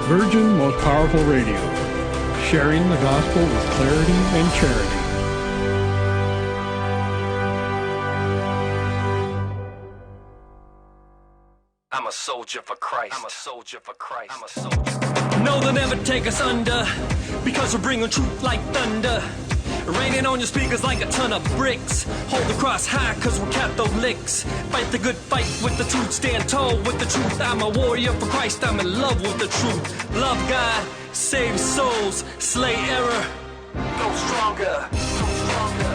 Virgin Most Powerful Radio, sharing the gospel with clarity and charity. I'm a soldier for Christ. I'm a soldier for Christ. I'm a soldier. No, they'll never take us under, because we're bringing truth like thunder. Raining on your speakers like a ton of bricks. Hold the cross high, cause we're Catholics. Fight the good fight with the truth. Stand tall with the truth. I'm a warrior for Christ. I'm in love with the truth. Love God, save souls, slay error. Go stronger. Go stronger.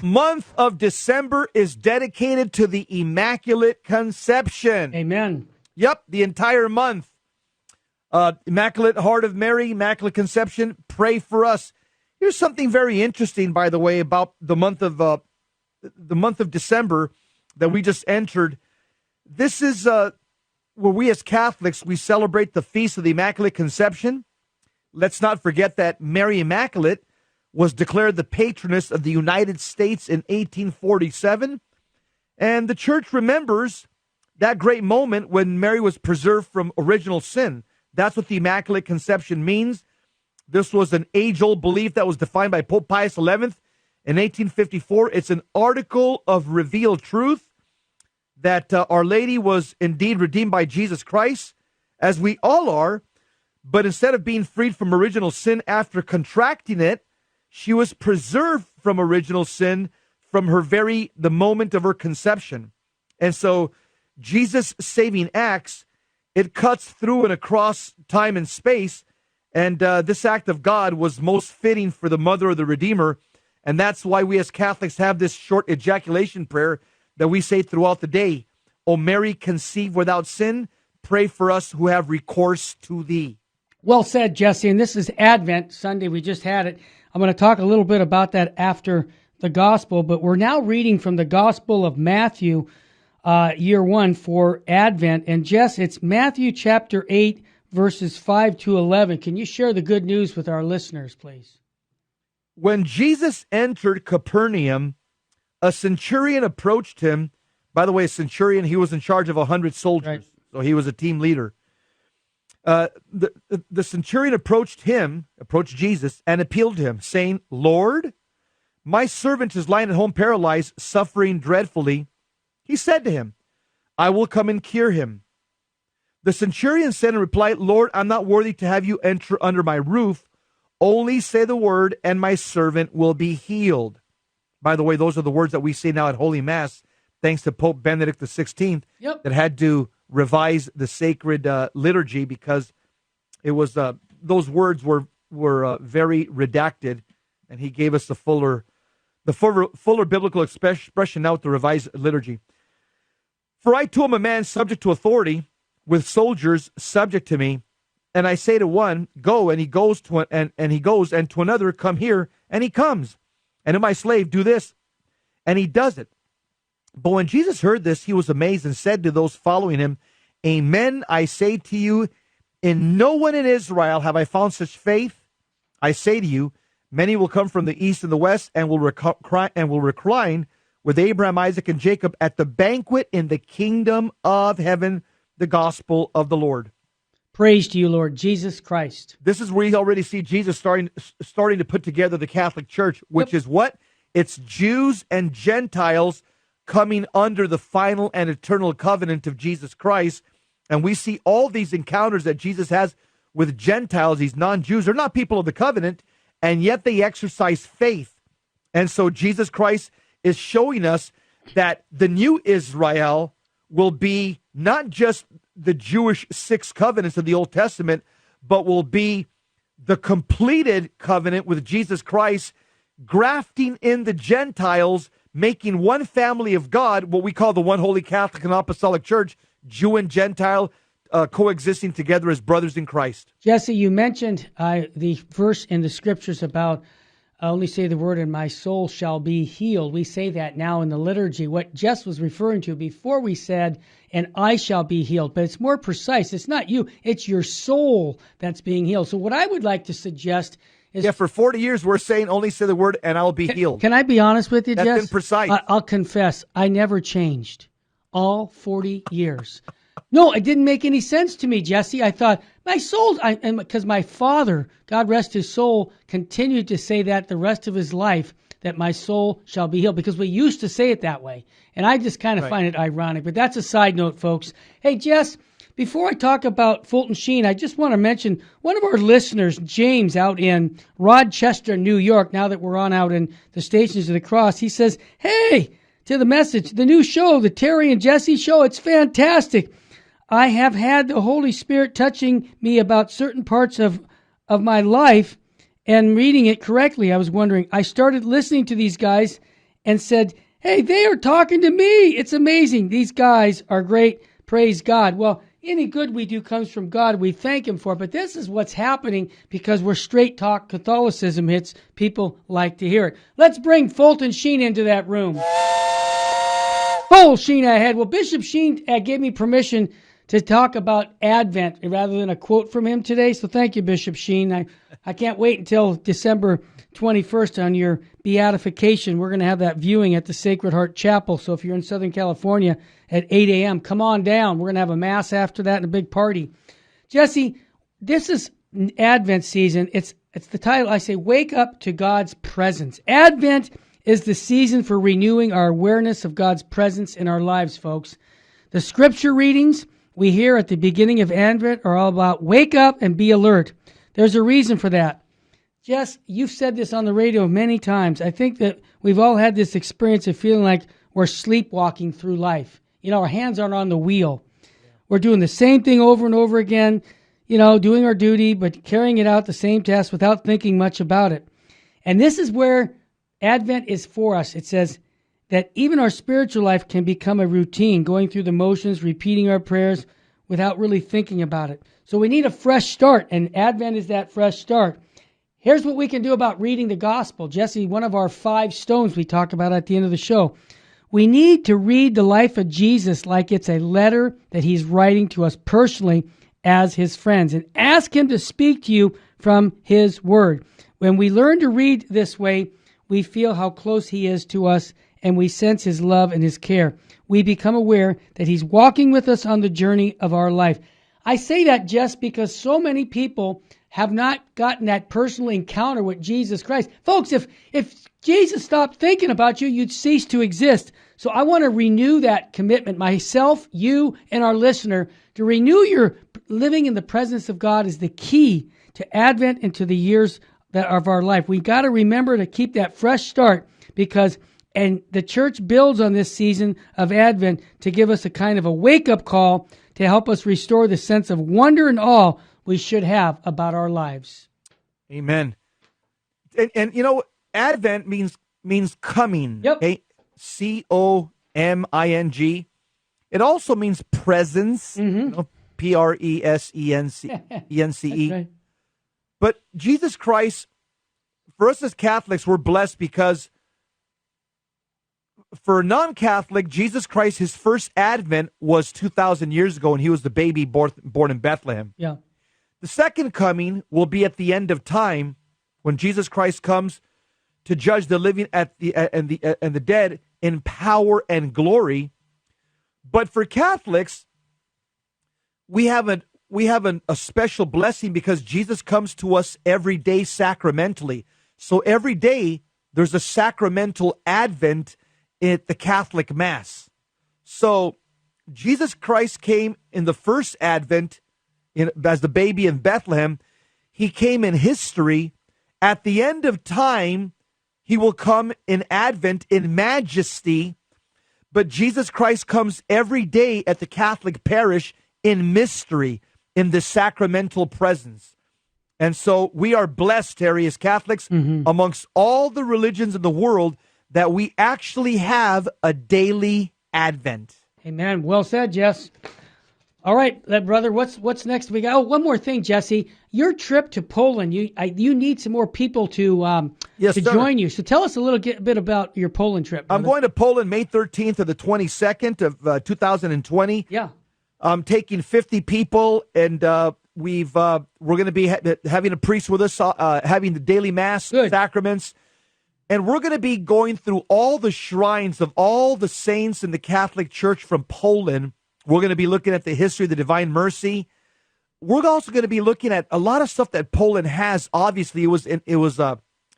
Month of December is dedicated to the Immaculate Conception. Amen. Yep, the entire month. Immaculate Heart of Mary, Immaculate Conception, pray for us. Here's something very interesting, by the way, about the month of December that we just entered. This is where we as Catholics, we celebrate the Feast of the Immaculate Conception. Let's not forget that Mary Immaculate was declared the patroness of the United States in 1847. And the Church remembers that great moment when Mary was preserved from original sin. That's what the Immaculate Conception means. This was an age-old belief that was defined by Pope Pius XI in 1854. It's an article of revealed truth that Our Lady was indeed redeemed by Jesus Christ, as we all are. But instead of being freed from original sin after contracting it, she was preserved from original sin from the moment of her conception. And so Jesus' saving acts, it cuts through and across time and space, and this act of God was most fitting for the mother of the Redeemer, and that's why we as Catholics have this short ejaculation prayer that we say throughout the day. O Mary, conceived without sin, pray for us who have recourse to thee. Well said, Jesse, and this is Advent Sunday. We just had it. I'm going to talk a little bit about that after the Gospel, but we're now reading from the Gospel of Matthew, year 1 for Advent. And Jess, it's Matthew chapter 8, verses 5 to 11. Can you share the good news with our listeners, please? When Jesus entered Capernaum, a centurion approached him. By the way, a centurion, he was in charge of 100 soldiers, right. So he was a team leader. The centurion approached Jesus, and appealed to him, saying, Lord, my servant is lying at home paralyzed, suffering dreadfully. He said to him, I will come and cure him. The centurion said in reply, Lord, I'm not worthy to have you enter under my roof. Only say the word, and my servant will be healed. By the way, those are the words that we say now at Holy Mass, thanks to Pope Benedict XVI, that had to revise the sacred liturgy because it was those words were very redacted, and he gave us the fuller biblical expression now with the revised liturgy. For I too am a man subject to authority, with soldiers subject to me, and I say to one, go, and he goes and he goes, and to another, come here, and he comes, and to my slave, do this, and he does it. But when Jesus heard this, he was amazed and said to those following him, Amen, I say to you, in no one in Israel have I found such faith. I say to you, many will come from the east and the west and will recline with Abraham, Isaac, and Jacob at the banquet in the kingdom of heaven, the gospel of the Lord. Praise to you, Lord Jesus Christ. This is where you already see Jesus starting to put together the Catholic Church, which is what? It's Jews and Gentiles coming under the final and eternal covenant of Jesus Christ. And we see all these encounters that Jesus has with Gentiles, these non-Jews. They're not people of the covenant, and yet they exercise faith. And so Jesus Christ is showing us that the new Israel will be not just the Jewish 6 covenants of the Old Testament, but will be the completed covenant with Jesus Christ, grafting in the Gentiles, making one family of God, what we call the one holy Catholic and Apostolic Church, Jew and Gentile, coexisting together as brothers in Christ. Jesse, you mentioned the verse in the scriptures about only say the word and my soul shall be healed. We say that now in the liturgy. What Jess was referring to before, we said, and I shall be healed. But it's more precise. It's not you. It's your soul that's being healed. So what I would like to suggest is... Yeah, for 40 years we're saying only say the word and I'll be healed. Can I be honest with you, Jess? That's been precise. I'll confess, I never changed. all 40 years. No, it didn't make any sense to me, Jesse. I thought, my soul, because my father, God rest his soul, continued to say that the rest of his life, that my soul shall be healed, because we used to say it that way. And I just kind of find it ironic. But that's a side note, folks. Hey, Jess, before I talk about Fulton Sheen, I just want to mention one of our listeners, James, out in Rochester, New York, now that we're on out in the Stations of the Cross, he says, hey, to the message, the new show, the Terry and Jesse show, it's fantastic. I have had the Holy Spirit touching me about certain parts of my life and reading it correctly. I was wondering, I started listening to these guys and said, hey, they are talking to me. It's amazing. These guys are great. Praise God. Well, any good we do comes from God. We thank him for it. But this is what's happening because we're straight talk Catholicism hits. People like to hear it. Let's bring Fulton Sheen into that room. Full Sheen ahead. Well, Bishop Sheen gave me permission to talk about Advent rather than a quote from him today. So thank you, Bishop Sheen. I can't wait until December 21st on your beatification. We're going to have that viewing at the Sacred Heart Chapel. So if you're in Southern California at 8 a.m., come on down. We're going to have a mass after that and a big party. Jesse, this is Advent season. It's the title. I say, wake up to God's presence. Advent is the season for renewing our awareness of God's presence in our lives, folks. The scripture readings we hear at the beginning of Advent are all about wake up and be alert. There's a reason for that. Jess, you've said this on the radio many times. I think that we've all had this experience of feeling like we're sleepwalking through life. You know, our hands aren't on the wheel. We're doing the same thing over and over again, you know, doing our duty, but carrying it out the same task without thinking much about it. And this is where Advent is for us. It says that even our spiritual life can become a routine, going through the motions, repeating our prayers without really thinking about it. So we need a fresh start, and Advent is that fresh start. Here's what we can do about reading the gospel. Jesse, one of our 5 stones we talk about at the end of the show. We need to read the life of Jesus like it's a letter that he's writing to us personally as his friends, and ask him to speak to you from his word. When we learn to read this way, we feel how close he is to us, and we sense his love and his care. We become aware that he's walking with us on the journey of our life. I say that just because so many people have not gotten that personal encounter with Jesus Christ. Folks, if Jesus stopped thinking about you, you'd cease to exist. So I want to renew that commitment, myself, you, and our listener, to renew your living in the presence of God is the key to Advent and to the years of our life. We've got to remember to keep that fresh start and the church builds on this season of Advent to give us a kind of a wake-up call to help us restore the sense of wonder and awe we should have about our lives. Amen. And you know, Advent means coming. Yep. Okay? C-O-M-I-N-G. It also means presence. Mm-hmm. You know, P-R-E-S-E-N-C-E. Right. But Jesus Christ, for us as Catholics, we're blessed because for a non-Catholic, Jesus Christ, his first Advent was 2,000 years ago, and he was the baby born in Bethlehem. Yeah. The second coming will be at the end of time, when Jesus Christ comes to judge the living and the dead in power and glory. But for Catholics, we have a special blessing because Jesus comes to us every day sacramentally. So every day there's a sacramental Advent at the Catholic Mass. So Jesus Christ came in the first Advent as the baby in Bethlehem. He came in history. At the end of time, he will come in Advent in majesty. But Jesus Christ comes every day at the Catholic parish in mystery, in the sacramental presence. And so we are blessed, Terry, as Catholics, amongst all the religions in the world, that we actually have a daily Advent. Amen. Well said, Jess. All right, brother, what's next? We got one more thing, Jesse. Your trip to Poland, you need some more people to join you. So tell us a little bit about your Poland trip, brother. I'm going to Poland May 13th to the 22nd of 2020. Yeah. I'm taking 50 people, and we're going to be having a priest with us, having the daily Mass, Good. sacraments. And we're going to be going through all the shrines of all the saints in the Catholic Church from Poland. We're going to be looking at the history of the Divine Mercy. We're also going to be looking at a lot of stuff that Poland has. Obviously, it was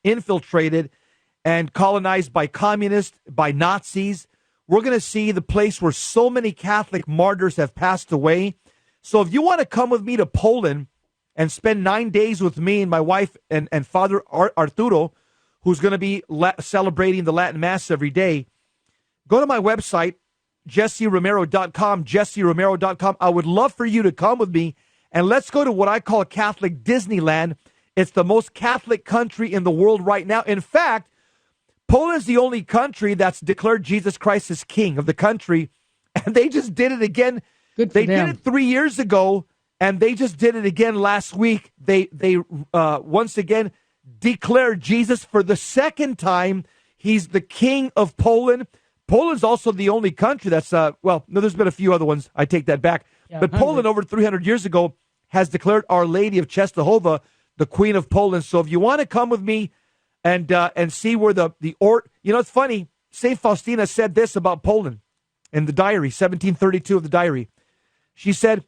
infiltrated and colonized by communists, by Nazis. We're going to see the place where so many Catholic martyrs have passed away. So if you want to come with me to Poland and spend 9 days with me and my wife and Father Arturo, who's going to be celebrating the Latin Mass every day, go to my website, jesseromero.com, jesseromero.com. I would love for you to come with me, and let's go to what I call Catholic Disneyland. It's the most Catholic country in the world right now. In fact, Poland is the only country that's declared Jesus Christ as king of the country, and they just did it again. Good for them. They did it 3 years ago, and they just did it again last week. They once again declared Jesus for the second time. He's the king of Poland. Poland's also the only country that's, there's been a few other ones. I take that back. Yeah, but Poland, over 300 years ago, has declared Our Lady of Czestochowa the Queen of Poland. So if you want to come with me and see where it's funny, St. Faustina said this about Poland in the diary, 1732 of the diary. She said,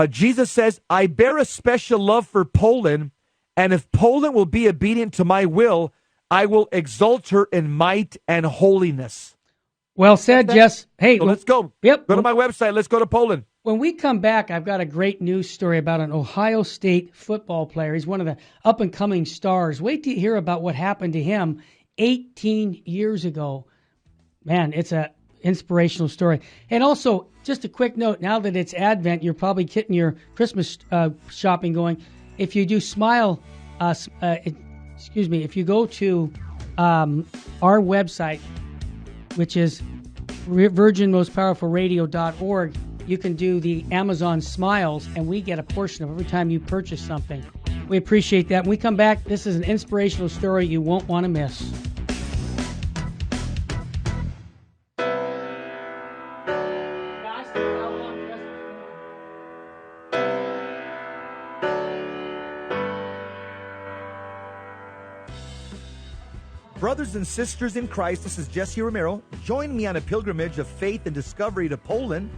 Jesus says, I bear a special love for Poland, and if Poland will be obedient to my will, I will exalt her in might and holiness. Well said, Jess. Hey, so let's go. Yep. Go to my website. Let's go to Poland. When we come back, I've got a great news story about an Ohio State football player. He's one of the up-and-coming stars. Wait to hear about what happened to him 18 years ago. Man, it's an inspirational story. And also, just a quick note, now that it's Advent, you're probably getting your Christmas shopping going. If you do Smile, if you go to our website, which is virginmostpowerfulradio.org, you can do the Amazon Smiles, and we get a portion of every time you purchase something. We appreciate that. When we come back, this is an inspirational story you won't want to miss. Brothers and sisters in Christ, this is Jesse Romero. Join me on a pilgrimage of faith and discovery to Poland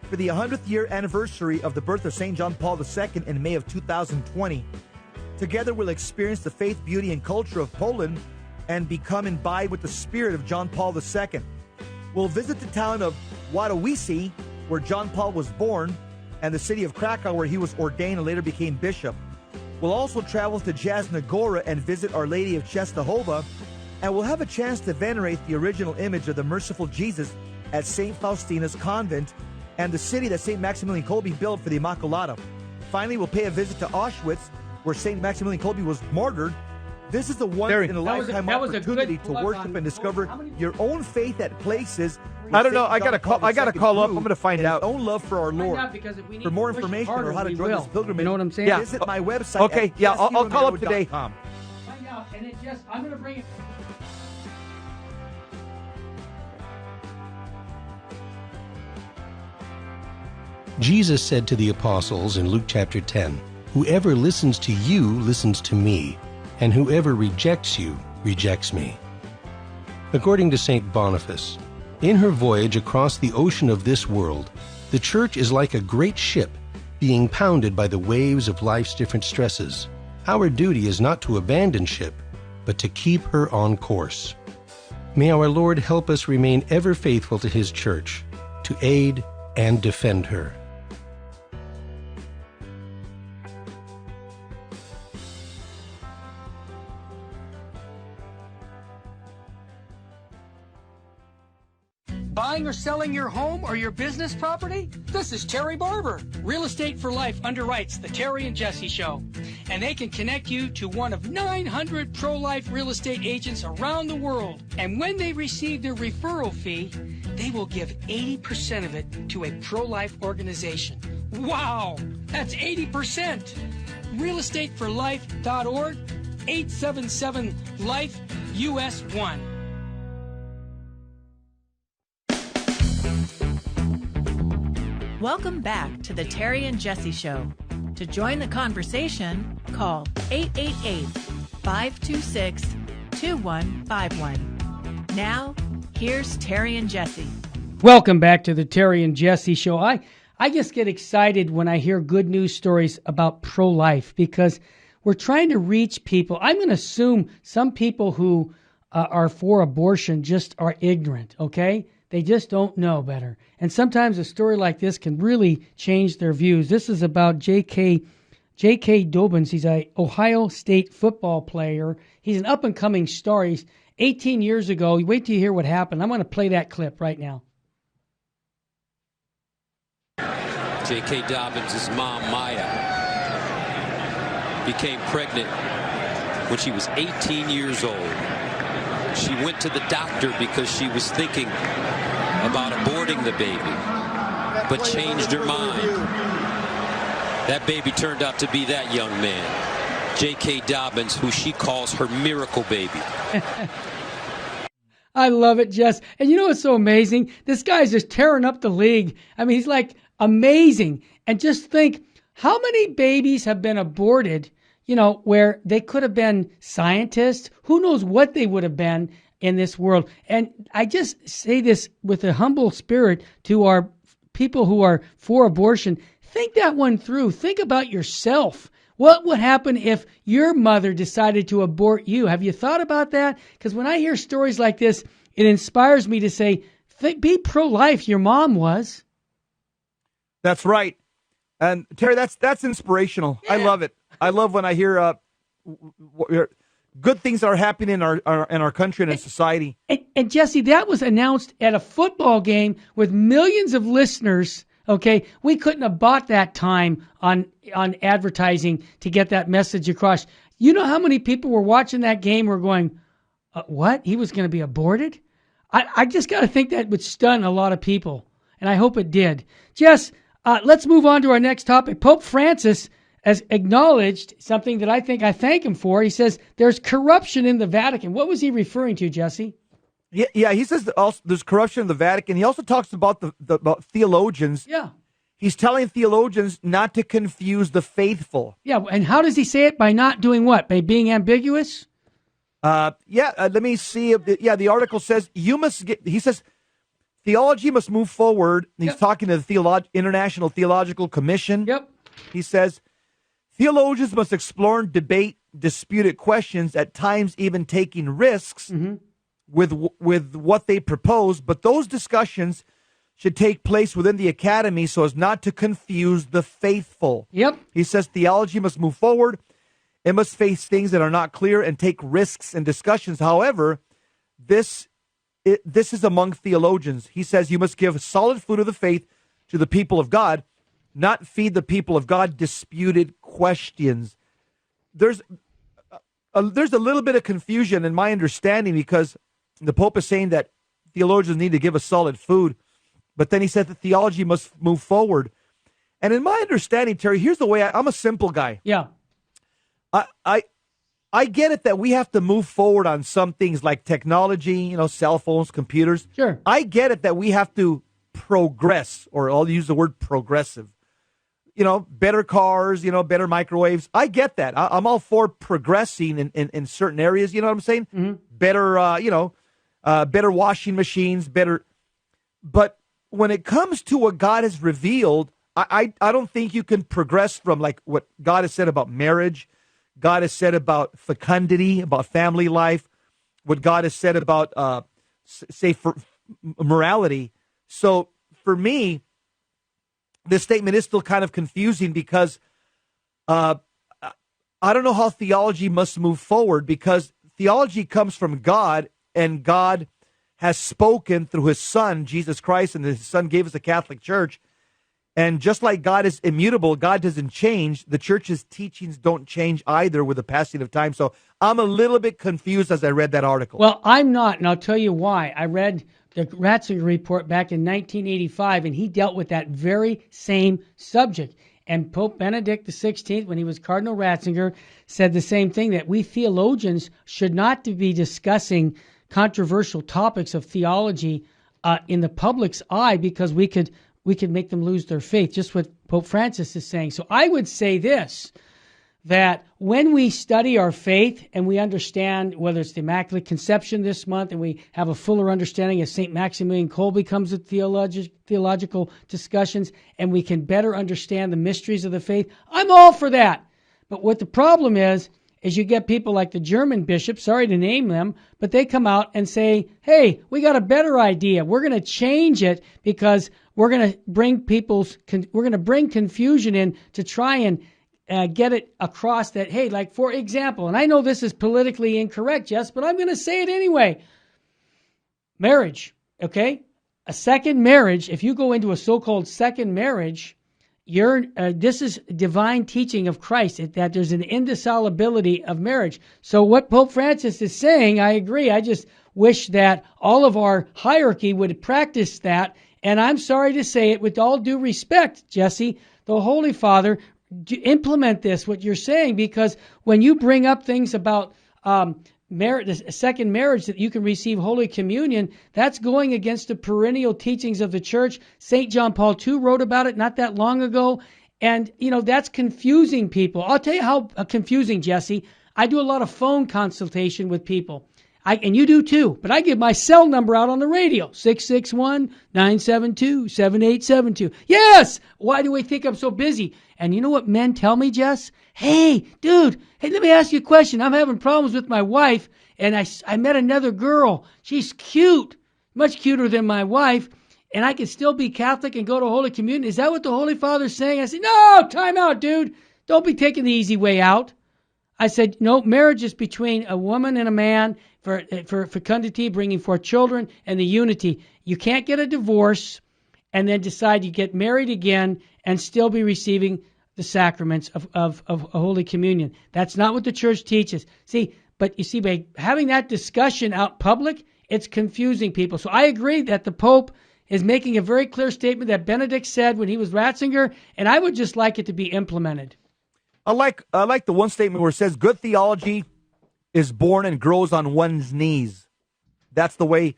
for the 100th year anniversary of the birth of St. John Paul II in May of 2020. Together we'll experience the faith, beauty, and culture of Poland and become imbibed with the spirit of John Paul II. We'll visit the town of Wadowice, where John Paul was born, and the city of Krakow, where he was ordained and later became bishop. We'll also travel to Jasna Gora and visit Our Lady of Czestochowa, and we'll have a chance to venerate the original image of the merciful Jesus at St. Faustina's convent and the city that St. Maximilian Kolbe built for the Immaculata. Finally, we'll pay a visit to Auschwitz, where St. Maximilian Kolbe was martyred. This is a once-in-a-lifetime opportunity to worship and discover your own faith at places. I don't know. I got to call up. I'm going to find out. His own love for our Lord. For more information on how to join this pilgrimage, you know what I'm saying? Yeah. Visit my website. Okay. Yeah, I'll call up today. Find out, and it just I'm going to bring it. Jesus said to the apostles in Luke chapter 10, "Whoever listens to you listens to me, and whoever rejects you rejects me." According to St. Boniface, in her voyage across the ocean of this world, the Church is like a great ship being pounded by the waves of life's different stresses. Our duty is not to abandon ship, but to keep her on course. May our Lord help us remain ever faithful to His Church, to aid and defend her. Buying or selling your home or your business property? This is Terry Barber. Real Estate for Life underwrites the Terry and Jesse Show. And they can connect you to one of 900 pro-life real estate agents around the world. And when they receive their referral fee, they will give 80% of it to a pro-life organization. Wow! That's 80%! realestateforlife.org, 877-LIFE-US1. Welcome back to the Terry and Jesse Show. To join the conversation, call 888-526-2252. 2151. Now, here's Terry and Jesse. Welcome back to the Terry and Jesse Show. I just get excited when I hear good news stories about pro-life because we're trying to reach people. I'm going to assume some people who are for abortion just are ignorant, okay? They just don't know better. And sometimes a story like this can really change their views. This is about J.K. Dobbins. He's an Ohio State football player. He's an up-and-coming star. He's 18 years ago. Wait till you hear what happened. I'm going to play that clip right now. J.K. Dobbins' mom, Maya, became pregnant when she was 18 years old. She went to the doctor because she was thinking about aborting the baby, but changed her mind. That baby turned out to be that young man, J.K. Dobbins, who she calls her miracle baby. I love it, Jess. And you know what's so amazing? This guy's just tearing up the league. I mean, he's like amazing. And just think, how many babies have been aborted, you know, where they could have been scientists? Who knows what they would have been in this world? And I just say this with a humble spirit to our people who are for abortion. Think that one through. Think about yourself. What would happen if your mother decided to abort you? Have you thought about that? Because when I hear stories like this, it inspires me to say, be pro-life. Your mom was. That's right. And Terry, that's inspirational. Yeah. I love it. I love when I hear good things that are happening in our country and in society. And Jesse, that was announced at a football game with millions of listeners. Okay, we couldn't have bought that time on advertising to get that message across. You know how many people were watching that game were going, what? He was going to be aborted? I just got to think that would stun a lot of people, and I hope it did. Jess, let's move on to our next topic. Pope Francis has acknowledged something that I thank him for. He says there's corruption in the Vatican. What was he referring to, Jesse? Yeah. He says also there's corruption in the Vatican. He also talks about about theologians. Yeah. He's telling theologians not to confuse the faithful. Yeah, and how does he say it? By not doing what? By being ambiguous? Let me see. The article says he says theology must move forward. He's talking to the International Theological Commission. Yep. He says theologians must explore and debate disputed questions, at times even taking risks with what they propose, but those discussions should take place within the academy so as not to confuse the faithful. Yep. He says theology must move forward. It must face things that are not clear and take risks in discussions. However, this is among theologians. He says you must give solid food of the faith to the people of God, not feed the people of God disputed questions. There's a little bit of confusion in my understanding because the Pope is saying that theologians need to give us solid food, but then he said that theology must move forward. And in my understanding, Terry, here's the way I'm a simple guy. Yeah. I get it that we have to move forward on some things like technology, cell phones, computers. Sure. I get it that we have to progress, or I'll use the word progressive. Better cars, better microwaves. I get that. I'm all for progressing in certain areas. You know what I'm saying? Mm-hmm. Better, better washing machines, better. But when it comes to what God has revealed, I don't think you can progress from like what God has said about marriage, God has said about fecundity, about family life, what God has said about, for morality. So for me, this statement is still kind of confusing because I don't know how theology must move forward, because theology comes from God, and God has spoken through his Son, Jesus Christ, and his Son gave us a Catholic Church. And just like God is immutable, God doesn't change. The church's teachings don't change either with the passing of time. So I'm a little bit confused as I read that article. Well, I'm not, and I'll tell you why. I read the Ratzinger report back in 1985, and he dealt with that very same subject. And Pope Benedict XVI, when he was Cardinal Ratzinger, said the same thing, that we theologians should not be discussing controversial topics of theology in the public's eye, because we could make them lose their faith, just what Pope Francis is saying. So I would say this, that when we study our faith and we understand whether it's the Immaculate Conception this month and we have a fuller understanding as St. Maximilian Kolbe comes with theological discussions and we can better understand the mysteries of the faith, I'm all for that. But what the problem is you get people like the German bishop, sorry to name them, but they come out and say, hey, we got a better idea. We're going to change it because we're going to bring confusion in to try and get it across that, hey, like for example, and I know this is politically incorrect, Jess, but I'm going to say it anyway. Marriage, okay? A second marriage, if you go into a so-called second marriage, this is divine teaching of Christ, that there's an indissolubility of marriage. So what Pope Francis is saying, I agree. I just wish that all of our hierarchy would practice that. And I'm sorry to say it with all due respect, Jesse, the Holy Father, implement this, what you're saying, because when you bring up things about the second marriage, that you can receive Holy Communion, that's going against the perennial teachings of the Church. St. John Paul II wrote about it not that long ago, and, that's confusing people. I'll tell you how confusing, Jesse. I do a lot of phone consultation with people. And you do too, but I give my cell number out on the radio, 661-972-7872. Yes! Why do we think I'm so busy? And you know what men tell me, Jess? Hey, dude, let me ask you a question. I'm having problems with my wife, and I met another girl. She's cute, much cuter than my wife, and I can still be Catholic and go to Holy Communion. Is that what the Holy Father's saying? I said, no, time out, dude. Don't be taking the easy way out. I said, no, marriage is between a woman and a man for fecundity, bringing forth children, and the unity. You can't get a divorce and then decide you get married again and still be receiving the sacraments of Holy Communion. That's not what the Church teaches. But you see, by having that discussion out public, it's confusing people. So I agree that the Pope is making a very clear statement that Benedict said when he was Ratzinger, and I would just like it to be implemented. I like the one statement where it says, good theology is born and grows on one's knees. That's the way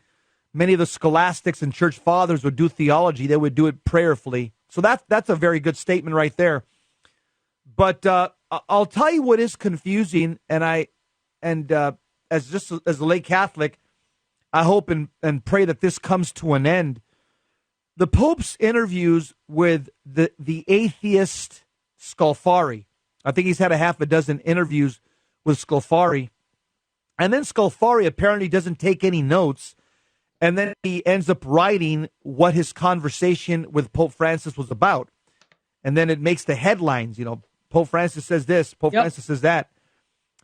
many of the scholastics and church fathers would do theology. They would do it prayerfully. So that's a very good statement right there. But I'll tell you what is confusing, as a lay Catholic, I hope and pray that this comes to an end. The Pope's interviews with the atheist Scalfari. I think he's had a half a dozen interviews with Scalfari. And then Scalfari apparently doesn't take any notes. And then he ends up writing what his conversation with Pope Francis was about. And then it makes the headlines, Pope Francis says this, Pope Francis says that.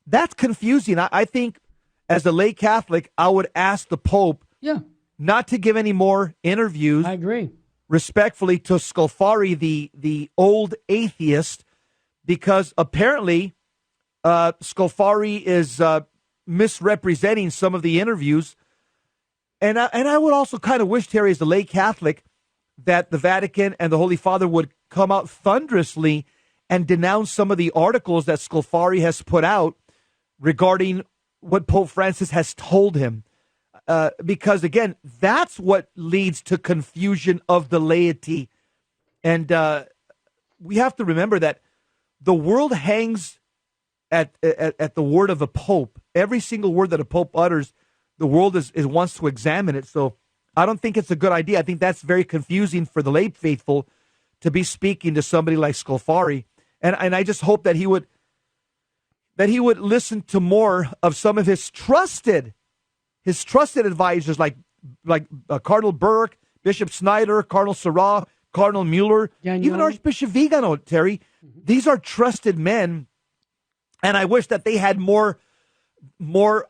That's confusing. I think as a lay Catholic, I would ask the Pope not to give any more interviews. I agree. Respectfully to Scalfari, the old atheist, because apparently Scalfari is misrepresenting some of the interviews. And I would also kind of wish, Terry, as a lay Catholic, that the Vatican and the Holy Father would come out thunderously and denounce some of the articles that Scalfari has put out regarding what Pope Francis has told him. Because, again, that's what leads to confusion of the laity. And we have to remember that the world hangs at the word of a pope. Every single word that a pope utters, the world wants to examine it. So I don't think it's a good idea. I think that's very confusing for the lay faithful to be speaking to somebody like Scalfari. And I just hope that he would listen to more of some of his trusted advisors like Cardinal Burke, Bishop Snyder, Cardinal Sarah, Cardinal Mueller, even Archbishop Vigano, Terry. These are trusted men, and I wish that they had more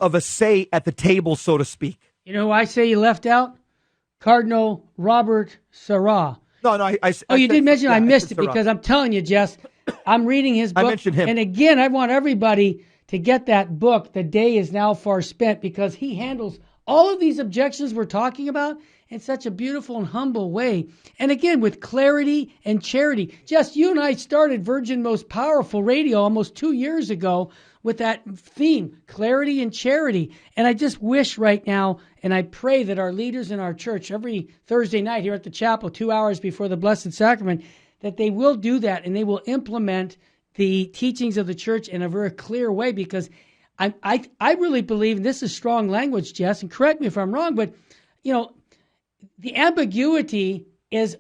of a say at the table, so to speak. You know who I say you left out? Cardinal Robert Sarah. No, you did mention. I missed it because I'm telling you, Jess, I'm reading his book. I mentioned him. And again, I want everybody to get that book, The Day Is Now Far Spent, because he handles all of these objections we're talking about in such a beautiful and humble way. And again, with clarity and charity. Jess, you and I started Virgin Most Powerful Radio almost 2 years ago with that theme, clarity and charity. And I just wish right now, and I pray that our leaders in our church, every Thursday night here at the chapel, 2 hours before the Blessed Sacrament, that they will do that and they will implement the teachings of the church in a very clear way, because I really believe, and this is strong language, Jess, and correct me if I'm wrong, but the ambiguity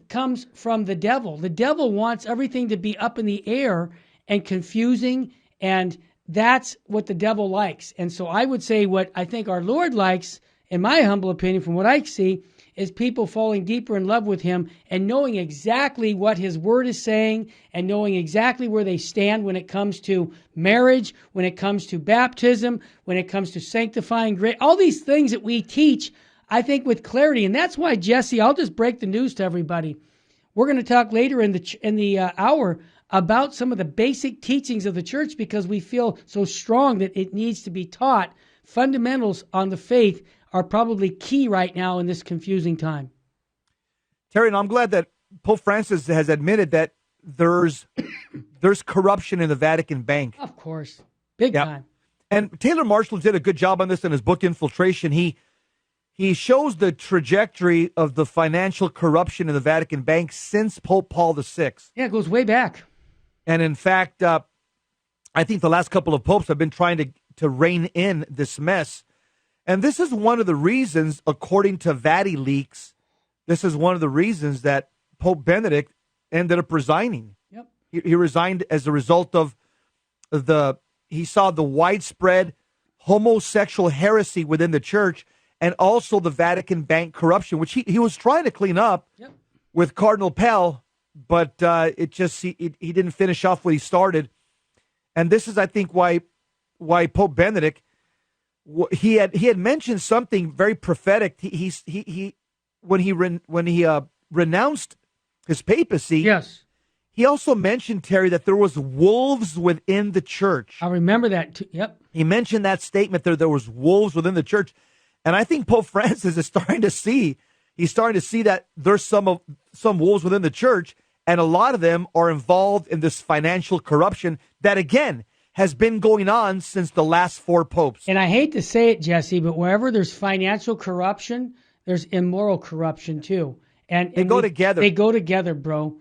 comes from the devil. The devil wants everything to be up in the air and confusing, and that's what the devil likes. And so I would say what I think our Lord likes, in my humble opinion, from what I see, is people falling deeper in love with him and knowing exactly what his word is saying and knowing exactly where they stand when it comes to marriage, when it comes to baptism, when it comes to sanctifying grace, all these things that we teach, I think, with clarity. And that's why, Jesse, I'll just break the news to everybody. We're going to talk later in the hour about some of the basic teachings of the church, because we feel so strong that it needs to be taught. Fundamentals on the faith are probably key right now in this confusing time. Terry, and I'm glad that Pope Francis has admitted that there's corruption in the Vatican bank. Of course. Big time. And Taylor Marshall did a good job on this in his book, Infiltration. He shows the trajectory of the financial corruption in the Vatican bank since Pope Paul VI. Yeah, it goes way back. And in fact, I think the last couple of popes have been trying to rein in this mess. And this is one of the reasons, according to VatiLeaks, this is one of the reasons that Pope Benedict ended up resigning. Yep. He resigned as a result of he saw the widespread homosexual heresy within the church and also the Vatican bank corruption, which he was trying to clean up with Cardinal Pell, but he didn't finish off what he started. And this is, I think, why Pope Benedict, he had mentioned something very prophetic. When he renounced his papacy. Yes. He also mentioned, Terry, that there was wolves within the church. I remember that too. Yep. He mentioned that statement there was wolves within the church. And I think Pope Francis is starting to see that there's some wolves within the church, and a lot of them are involved in this financial corruption that, again, has been going on since the last four popes. And I hate to say it, Jesse, but wherever there's financial corruption, there's immoral corruption too. And they go together. They go together, bro.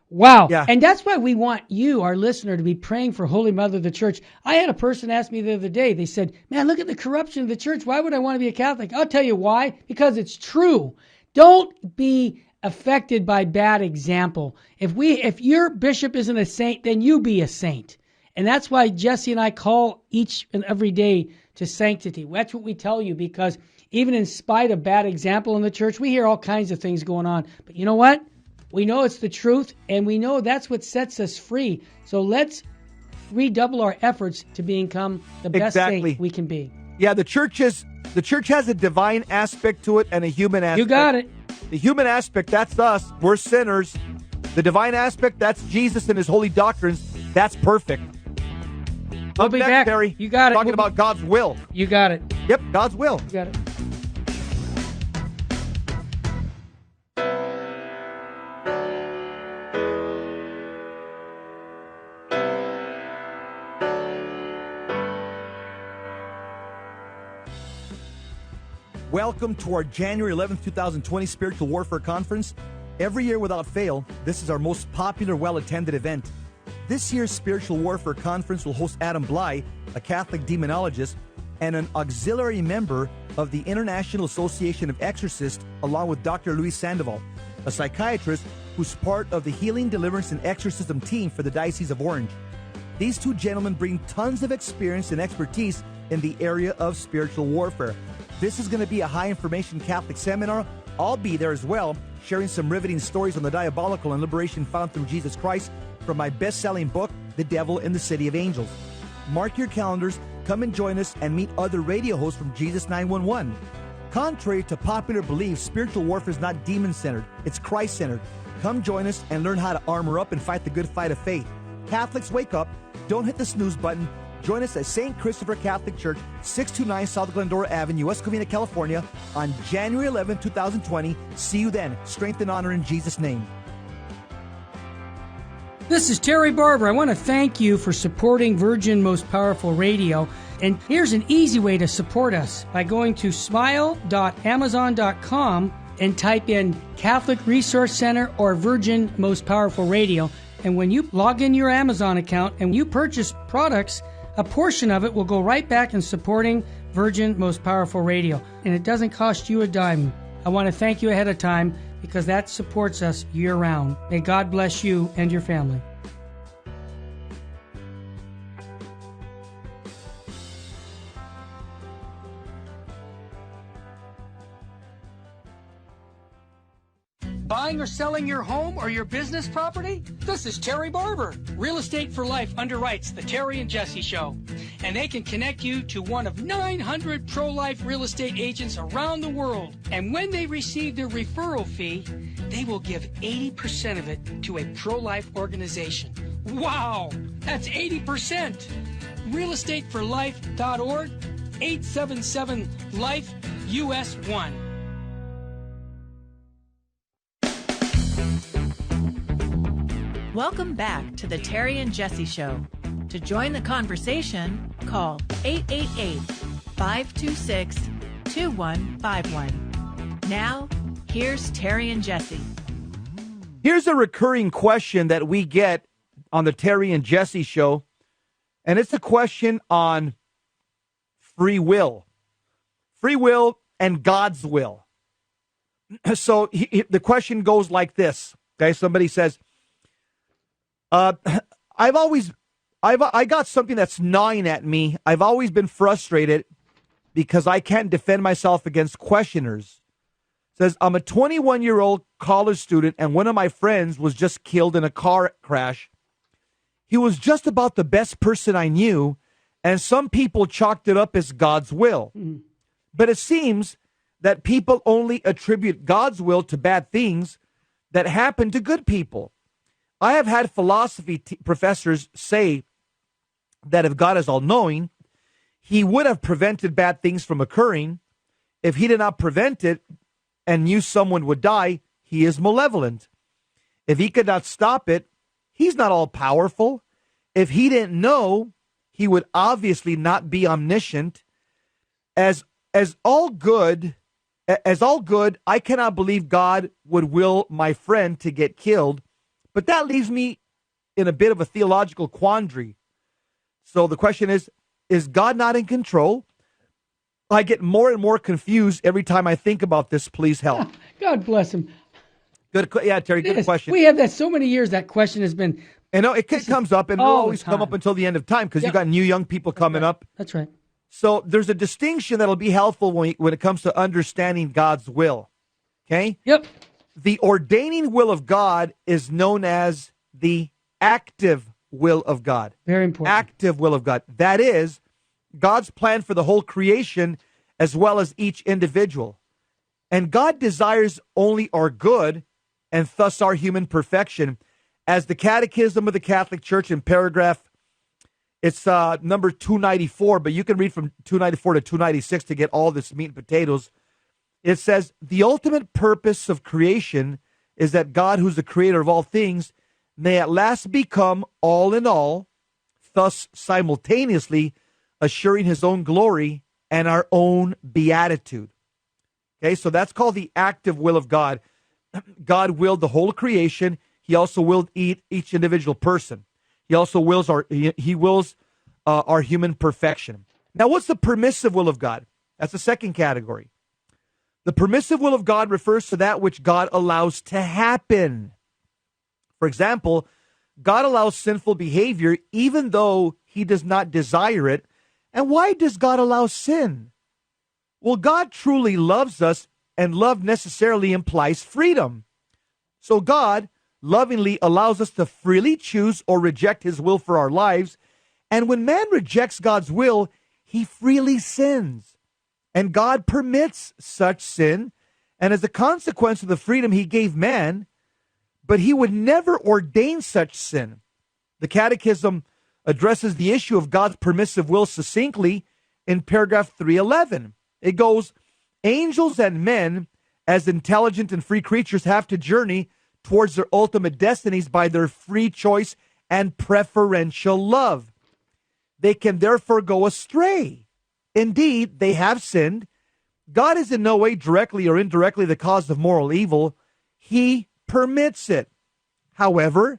Wow. Yeah. And that's why we want you, our listener, to be praying for Holy Mother of the Church. I had a person ask me the other day, they said, man, look at the corruption of the church. Why would I want to be a Catholic? I'll tell you why. Because it's true. Don't be affected by bad example. If your bishop isn't a saint, then you be a saint. And that's why Jesse and I call each and every day to sanctity. That's what we tell you, because even in spite of bad example in the church, we hear all kinds of things going on. But you know what? We know it's the truth, and we know that's what sets us free. So let's redouble our efforts to become the best saint we can be. Yeah, the church has a divine aspect to it and a human aspect. You got it. The human aspect, that's us. We're sinners. The divine aspect, that's Jesus and his holy doctrines. That's perfect. We'll be back. Terry. You got it. Talking about God's will. You got it. Yep, God's will. You got it. Welcome to our January 11th, 2020 Spiritual Warfare Conference. Every year without fail, this is our most popular, well-attended event. This year's Spiritual Warfare Conference will host Adam Bly, a Catholic demonologist and an auxiliary member of the International Association of Exorcists, along with Dr. Luis Sandoval, a psychiatrist who's part of the Healing, Deliverance, and Exorcism team for the Diocese of Orange. These two gentlemen bring tons of experience and expertise in the area of spiritual warfare. This is going to be a high-information Catholic seminar. I'll be there as well, sharing some riveting stories on the diabolical and liberation found through Jesus Christ from my best-selling book, The Devil in the City of Angels. Mark your calendars, come and join us, and meet other radio hosts from Jesus 911. Contrary to popular belief, spiritual warfare is not demon-centered, it's Christ-centered. Come join us and learn how to armor up and fight the good fight of faith. Catholics, wake up. Don't hit the snooze button. Join us at St. Christopher Catholic Church, 629 South Glendora Avenue, West Covina, California, on January 11, 2020. See you then. Strength and honor in Jesus' name. This is Terry Barber. I want to thank you for supporting Virgin Most Powerful Radio. And here's an easy way to support us by going to smile.amazon.com and type in Catholic Resource Center or Virgin Most Powerful Radio. And when you log in your Amazon account and you purchase products, a portion of it will go right back in supporting Virgin Most Powerful Radio. And it doesn't cost you a dime. I want to thank you ahead of time because that supports us year-round. May God bless you and your family. Buying or selling your home or your business property? This is Terry Barber. Real Estate for Life underwrites the Terry and Jesse Show. And they can connect you to one of 900 pro-life real estate agents around the world. And when they receive their referral fee, they will give 80% of it to a pro-life organization. Wow! That's 80%! realestateforlife.org, 877-LIFE-US1. Welcome back to the Terry and Jesse Show. To join the conversation, call 888-526-2151. Now, here's Terry and Jesse. Here's a recurring question that we get on the Terry and Jesse Show, and it's a question on free will. Free will and God's will. So the question goes like this. Okay, somebody says, I got something that's gnawing at me. I've always been frustrated because I can't defend myself against questioners. Says, I'm a 21-year-old college student, and one of my friends was just killed in a car crash. He was just about the best person I knew, and some people chalked it up as God's will. But it seems that people only attribute God's will to bad things that happen to good people. I have had philosophy professors say that if God is all-knowing, he would have prevented bad things from occurring. If he did not prevent it and knew someone would die, he is malevolent. If he could not stop it, he's not all-powerful. If he didn't know, he would obviously not be omniscient. As all good, I cannot believe God would will my friend to get killed. But that leaves me in a bit of a theological quandary. So the question is God not in control? I get more and more confused every time I think about this. Please help. God bless him. Good, yeah, Terry, good question. We have that so many years, that question has been... And it comes up, and it'll always come up until the end of time, because you got new young people coming up. That's right. So there's a distinction that'll be helpful when it comes to understanding God's will. Okay? Yep. The ordaining will of God is known as the active will of God. Very important. Active will of God. That is God's plan for the whole creation as well as each individual. And God desires only our good and thus our human perfection. As the Catechism of the Catholic Church in paragraph, it's number 294, but you can read from 294 to 296 to get all this meat and potatoes. It says, the ultimate purpose of creation is that God, who's the creator of all things, may at last become all in all, thus simultaneously assuring his own glory and our own beatitude. Okay, so that's called the active will of God. God willed the whole creation. He also willed each individual person. He also wills our human perfection. Now, what's the permissive will of God? That's the second category. The permissive will of God refers to that which God allows to happen. For example, God allows sinful behavior even though he does not desire it. And why does God allow sin? Well, God truly loves us, and love necessarily implies freedom. So God lovingly allows us to freely choose or reject his will for our lives. And when man rejects God's will, he freely sins. And God permits such sin, and as a consequence of the freedom he gave man, but he would never ordain such sin. The Catechism addresses the issue of God's permissive will succinctly in paragraph 311. It goes, angels and men, as intelligent and free creatures, have to journey towards their ultimate destinies by their free choice and preferential love. They can therefore go astray. Indeed, they have sinned. God is in no way directly or indirectly the cause of moral evil. He permits it. However,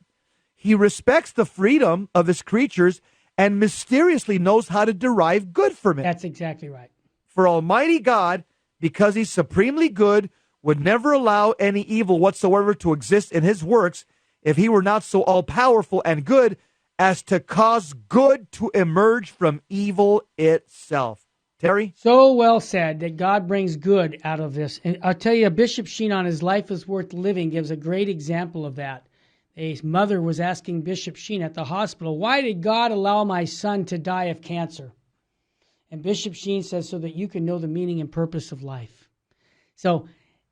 He respects the freedom of his creatures and mysteriously knows how to derive good from it. That's exactly right. For Almighty God, because he's supremely good, would never allow any evil whatsoever to exist in his works if he were not so all-powerful and good as to cause good to emerge from evil itself. Terry? So well said that God brings good out of this. And I'll tell you, Bishop Sheen on his Life is Worth Living gives a great example of that. A mother was asking Bishop Sheen at the hospital, why did God allow my son to die of cancer? And Bishop Sheen says, so that you can know the meaning and purpose of life. So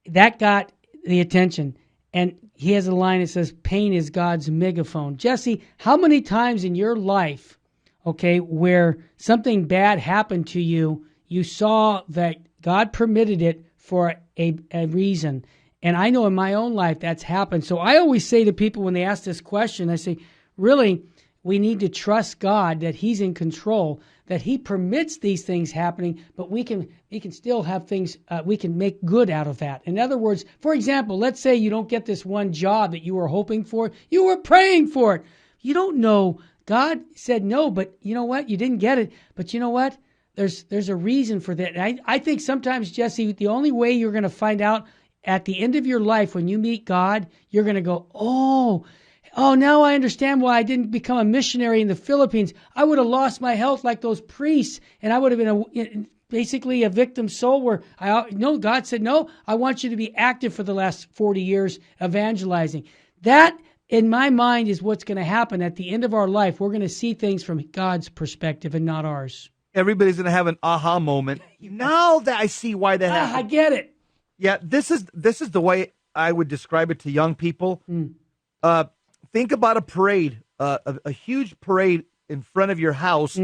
that got the attention. And he has a line that says, pain is God's megaphone. Jesse, how many times in your life, okay, where something bad happened to you, you saw that God permitted it for a reason? And I know in my own life that's happened. So I always say to people when they ask this question, I say, really, we need to trust God that he's in control, that he permits these things happening, but we can still have things, we can make good out of that. In other words, for example, let's say you don't get this one job that you were hoping for. You were praying for it. You don't know. God said no, but you know what? You didn't get it. But you know what? There's a reason for that. And I think sometimes, Jesse, the only way you're going to find out at the end of your life when you meet God, you're going to go, oh, now I understand why I didn't become a missionary in the Philippines. I would have lost my health like those priests, and I would have been basically a victim soul where God said, no, I want you to be active for the last 40 years evangelizing. That, in my mind, is what's going to happen at the end of our life. We're going to see things from God's perspective and not ours. Everybody's going to have an aha moment. Now that I see why that happened. I get it. Yeah, this is the way I would describe it to young people. Think about a parade, a huge parade in front of your house,